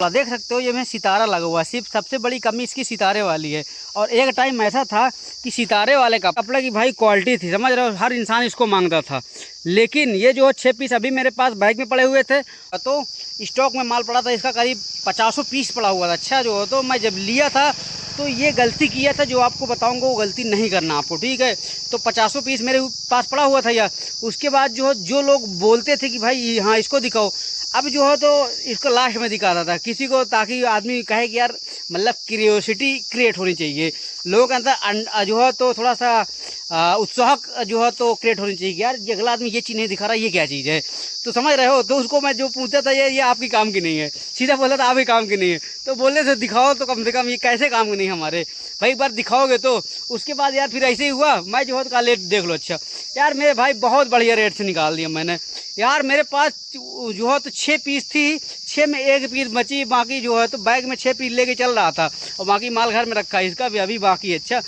देख सकते हो ये में सितारा लगा हुआ है, सिर्फ सबसे बड़ी कमी इसकी सितारे वाली है। और एक टाइम ऐसा था कि सितारे वाले कपड़े की भाई क्वालिटी थी, समझ रहे हो, हर इंसान इसको मांगता था। लेकिन ये जो 6 पीस अभी मेरे पास बैग में पड़े हुए थे, तो स्टॉक में माल पड़ा था इसका करीब 50 पीस पड़ा हुआ था। अच्छा जो तो मैं जब लिया था तो ये गलती किया था, जो आपको बताऊंगा वो गलती नहीं करना आपको, ठीक है। तो 50 पीस मेरे पास पड़ा हुआ था यार। उसके बाद जो लोग बोलते थे कि भाई हाँ इसको दिखाओ, अब जो है तो इसको लास्ट में दिखाता था किसी को, ताकि आदमी कहे कि यार मतलब क्यूरियोसिटी क्रिएट होनी चाहिए लोगों के अंदर, जो है तो थोड़ा सा उत्साह जो है तो क्रिएट होनी चाहिए कि यार ये अगला आदमी ये चीज़ नहीं दिखा रहा, ये क्या चीज़ है। तो समझ रहे हो, तो उसको मैं जो पूछता था ये आपकी काम की नहीं है, सीधा बोला था आपके काम की नहीं है। तो बोलने से दिखाओ तो कम से कम, ये कैसे काम की नहीं हमारे भाई, एक बार दिखाओगे तो। उसके बाद यार फिर ऐसे ही हुआ, मैं जो है तो रेट देख लो। अच्छा यार मेरे भाई बहुत बढ़िया रेट से निकाल दिया मैंने यार। मेरे पास जो है तो 6 पीस थी, 6 में 1 पीस बची, बाकी जो है तो बैग में 6 पीस लेके चल रहा था और बाकी माल घर में रखा है, इसका भी अभी बाकी है। अच्छा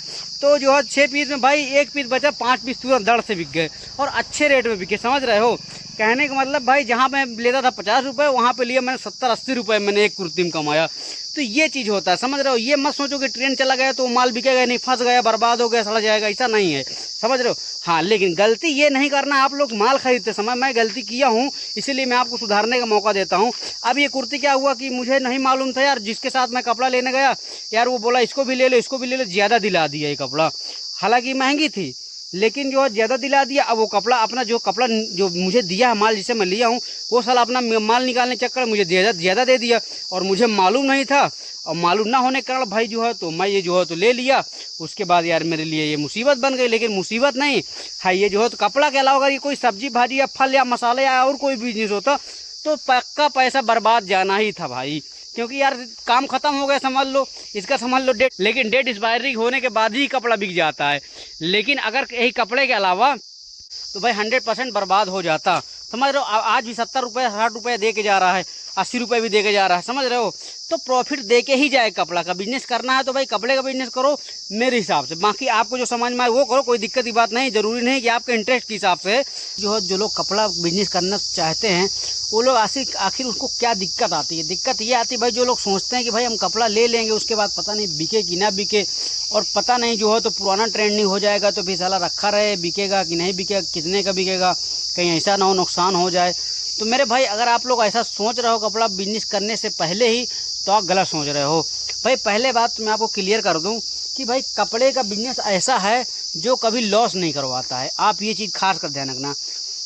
तो जो है 6 पीस में भाई 1 पीस बचा, 5 पीस तुरंत दड़ से बिक गए और अच्छे रेट में बिके, समझ रहे हो। कहने का मतलब भाई जहाँ मैं लेता था 50 रुपये, वहाँ पे लिया मैंने 70-80 रुपये मैंने एक कुर्ती में कमाया। तो ये चीज़ होता है, समझ रहे हो। ये मत सोचो कि ट्रेन चला गया तो माल बिकेगा नहीं, फंस गया, बर्बाद हो गया, सड़ जाएगा, ऐसा नहीं है, समझ रहे हो। हाँ लेकिन गलती ये नहीं करना आप लोग माल खरीदते समय, मैं गलती किया हूँ इसीलिए मैं आपको सुधारने का मौका देता हूँ। अब ये कुर्ती क्या हुआ कि मुझे नहीं मालूम था यार, जिसके साथ मैं कपड़ा लेने गया यार वो बोला इसको भी ले लो, इसको भी ले लो, ज़्यादा दिला दिया ये कपड़ा, हालांकि महंगी थी लेकिन जो है ज़्यादा दिला दिया। अब वो कपड़ा अपना जो कपड़ा जो मुझे दिया है माल जिसे मैं लिया हूँ, वो साला अपना माल निकालने चक्कर मुझे ज़्यादा दे दिया और मुझे मालूम नहीं था। और मालूम ना होने के कारण भाई जो है तो मैं ये जो है तो ले लिया। उसके बाद यार मेरे लिए ये मुसीबत बन गई। लेकिन मुसीबत नहीं है, ये जो है तो कपड़ा के अलावा अगर ये कोई सब्जी भाजी या फल या मसाले या और कोई बिजनेस होता तो पक्का पैसा बर्बाद जाना ही था भाई, क्योंकि यार काम खत्म हो गया समझ लो, इसका समझ लो डेट, लेकिन डेट एक्सपायरी होने के बाद ही कपड़ा बिक जाता है। लेकिन अगर यही कपड़े के अलावा तो भाई 100% बर्बाद हो जाता, समझ रहे हो। आज भी 70 रुपये 60 रुपये दे के जा रहा है, 80 रुपये भी दे के जा रहा है, समझ रहे हो। तो प्रॉफिट दे के ही जाए। कपड़ा का बिजनेस करना है तो भाई कपड़े का बिजनेस करो मेरे हिसाब से, बाकी आपको जो समझ में आए वो करो, कोई दिक्कत की बात नहीं। जरूरी नहीं कि आपके इंटरेस्ट के हिसाब से जो लोग कपड़ा बिजनेस करना चाहते हैं वो लोग आखिर उसको क्या दिक्कत आती है। दिक्कत ये आती है भाई, जो लोग सोचते हैं कि भाई हम कपड़ा ले लेंगे उसके बाद पता नहीं बिके कि ना बिके, और पता नहीं जो है तो पुराना ट्रेंडिंग हो जाएगा तो फिर साला रखा रहे, बिकेगा कि नहीं बिकेगा, कितने का बिकेगा, कहीं ऐसा ना हो नुकसान हो जाए। तो मेरे भाई अगर आप लोग ऐसा सोच रहे हो कपड़ा बिजनेस करने से पहले ही, तो आप गलत सोच रहे हो भाई। पहले बात मैं आपको क्लियर कर दूं कि भाई कपड़े का बिजनेस ऐसा है जो कभी लॉस नहीं करवाता है, आप ये चीज़ खास कर ध्यान रखना।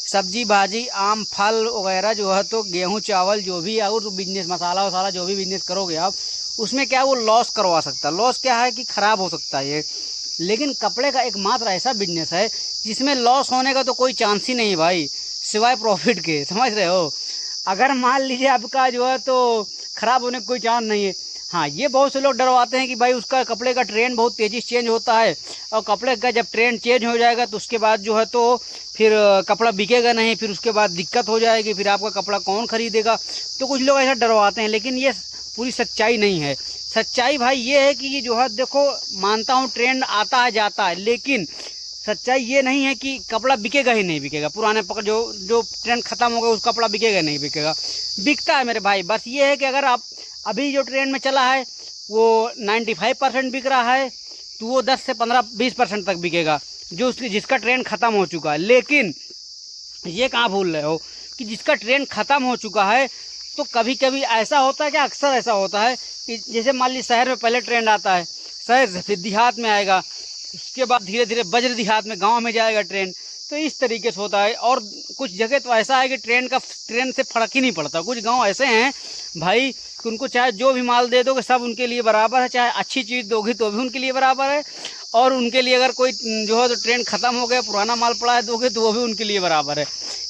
सब्जी भाजी आम फल वगैरह जो है तो गेहूं चावल जो भी है और बिजनेस मसाला वसाला जो भी बिजनेस करोगे आप, उसमें क्या वो लॉस करवा सकता है। लॉस क्या है कि ख़राब हो सकता है ये। लेकिन कपड़े का एकमात्र ऐसा बिजनेस है जिसमें लॉस होने का तो कोई चांस ही नहीं है भाई, सिवाय प्रॉफिट के, समझ रहे हो। अगर मान लीजिए आपका जो है तो ख़राब होने का कोई चांस नहीं है। हाँ ये बहुत से लोग डरवाते हैं कि भाई उसका कपड़े का ट्रेंड बहुत तेज़ी से चेंज होता है और कपड़े का जब ट्रेंड चेंज हो जाएगा तो उसके बाद जो है तो फिर कपड़ा बिकेगा नहीं, फिर उसके बाद दिक्कत हो जाएगी, फिर आपका कपड़ा कौन खरीदेगा। तो कुछ लोग ऐसा डरवाते हैं, लेकिन ये पूरी सच्चाई नहीं है। सच्चाई भाई ये है कि ये जो है देखो, मानता हूँ ट्रेंड आता है जाता है, लेकिन सच्चाई ये नहीं है कि कपड़ा बिकेगा ही नहीं बिकेगा। पुराने पकड़ जो ट्रेंड खत्म हो गया उस कपड़ा बिकेगा नहीं बिकेगा, बिकता है मेरे भाई। बस ये है कि अगर आप अभी जो ट्रेंड में चला है वो 95% बिक रहा है तो वो 10 से 15-20% तक बिकेगा, जो उसकी जिसका ट्रेंड ख़त्म हो चुका है। लेकिन ये कहाँ भूल रहे हो कि जिसका ट्रेंड ख़त्म हो चुका है तो कभी कभी ऐसा होता है कि अक्सर ऐसा होता है कि जैसे मान लीजिए शहर में पहले ट्रेंड आता है, शहर से फिर देहात में आएगा, उसके बाद धीरे धीरे वज्र देहात में गाँव में जाएगा ट्रेंड। तो इस तरीके से होता है। और कुछ जगह तो ऐसा है कि ट्रेंड से फ़र्क ही नहीं पड़ता। कुछ गांव ऐसे हैं भाई कि उनको चाहे जो भी माल दे दोगे सब उनके लिए बराबर है, चाहे अच्छी चीज़ दोगे तो भी उनके लिए बराबर है, और उनके लिए अगर कोई जो है तो ट्रेंड ख़त्म हो गया पुराना माल पड़ा है दोगे तो वो भी उनके लिए बराबर है।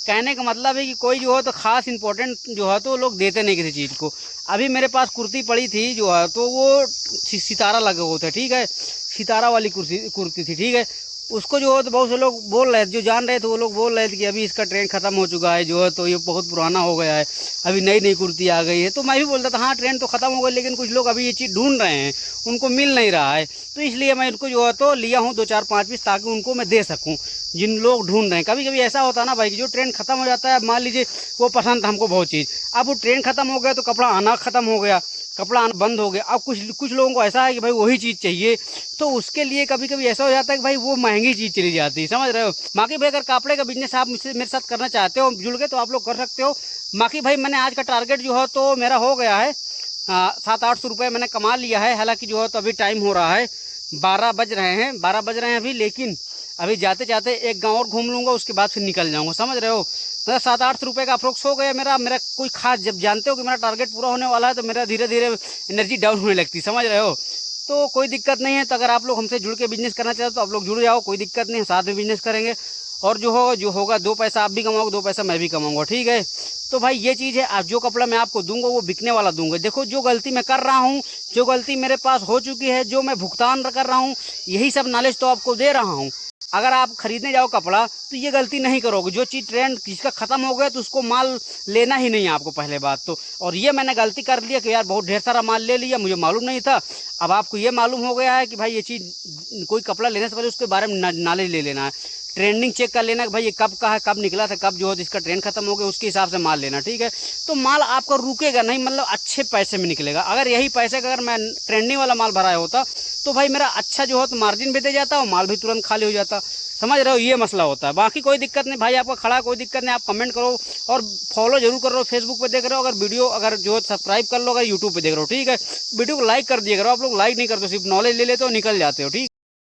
कहने का मतलब है कि कोई जो है तो ख़ास इंपॉर्टेंट जो है तो लोग देते नहीं किसी चीज़ को। अभी मेरे पास कुर्ती पड़ी थी जो है तो वो सितारा लगे हुए थे, ठीक है, सितारा वाली कुर्ती थी, ठीक है। उसको जो है तो बहुत से लोग बोल रहे थे, जो जान रहे थे वो लोग बोल रहे थे कि अभी इसका ट्रेंड खत्म हो चुका है, जो है तो ये बहुत पुराना हो गया है, अभी नई नई कुर्ती आ गई है। तो मैं भी बोलता था हाँ ट्रेंड तो खत्म हो गया, लेकिन कुछ लोग अभी ये चीज़ ढूंढ रहे हैं, उनको मिल नहीं रहा है, तो इसलिए मैं इनको जो है तो लिया हूँ 2-4-5 पीस, ताकि उनको मैं दे सकूँ जिन लोग ढूंढ रहे हैं। कभी कभी ऐसा होता है ना भाई कि जो ट्रेंड खत्म हो जाता है, मान लीजिए वो पसंद था हमको बहुत चीज़, अब वो ट्रेंड खत्म हो गया तो कपड़ा आना खत्म हो गया, कपड़ा आना बंद हो गया। अब कुछ लोगों को ऐसा है कि भाई वही चीज़ चाहिए, तो उसके लिए कभी कभी ऐसा हो जाता है कि भाई वो महंगी चीज़ चली जाती है, समझ रहे हो। बाकी भाई अगर कपड़े का बिजनेस आप मुझसे मेरे साथ करना चाहते हो जुड़ के, तो आप लोग कर सकते हो। बाकी भाई मैंने आज का टारगेट जो है तो मेरा हो गया है, 700-800 रुपये मैंने कमा लिया है। हालांकि जो है तो अभी टाइम हो रहा है 12 बज रहे हैं अभी, लेकिन अभी जाते जाते एक गांव और घूम लूँगा, उसके बाद फिर निकल जाऊँगा, समझ रहे हो। मतलब 700-800 रुपये का अप्रोक्स हो गया मेरा कोई खास, जब जानते हो कि मेरा टारगेट पूरा होने वाला है तो मेरा धीरे धीरे एनर्जी डाउन होने लगती है, समझ रहे हो। तो कोई दिक्कत नहीं है, तो अगर आप लोग हमसे जुड़ के बिजनेस करना चाहते हो तो आप लोग जुड़ जाओ, कोई दिक्कत नहीं है, साथ में बिजनेस करेंगे। और जो होगा 2 पैसा आप भी कमाओगे, 2 पैसा मैं भी कमाऊँगा, ठीक है। तो भाई ये चीज़ है, आज जो कपड़ा मैं आपको दूंगा वो बिकने वाला दूंगा। देखो जो गलती मैं कर रहा हूँ, जो गलती मेरे पास हो चुकी है, जो मैं भुगतान कर रहा हूँ, यही सब नॉलेज तो आपको दे रहा हूँ। अगर आप खरीदने जाओ कपड़ा तो ये गलती नहीं करोगे, जो चीज़ ट्रेंड जिसका ख़त्म हो गया तो उसको माल लेना ही नहीं है आपको, पहले बात तो। और ये मैंने गलती कर लिया कि यार बहुत ढेर सारा माल ले लिया, मुझे मालूम नहीं था। अब आपको ये मालूम हो गया है कि भाई ये चीज़, कोई कपड़ा लेने से पहले उसके बारे में नॉलेज ले लेना है, ट्रेंडिंग चेक कर लेना कि भाई ये कब का है, कब निकला था, कब जो है इसका ट्रेंड खत्म हो गया, उसके हिसाब से माल लेना, ठीक है। तो माल आपका रुकेगा नहीं, मतलब अच्छे पैसे में निकलेगा। अगर यही पैसे का अगर मैं ट्रेंडिंग वाला माल भराया होता तो भाई मेरा अच्छा जो है तो मार्जिन भी दे जाता और माल भी तुरंत खाली हो जाता, समझ रहे हो, ये मसला होता है। बाकी कोई दिक्कत नहीं भाई, आपका खड़ा कोई दिक्कत नहीं, आप कमेंट करो और फॉलो जरूर कर रहे हो, फेसबुक पे देख रहे हो, अगर वीडियो अगर जो सब्सक्राइब कर लो, अगर यूट्यूब पे देख रहे हो, ठीक है। वीडियो को लाइक कर दिया करो, आप लोग लाइक नहीं करते, सिर्फ नॉलेज ले लेते हो, निकल जाते हो, ठीक।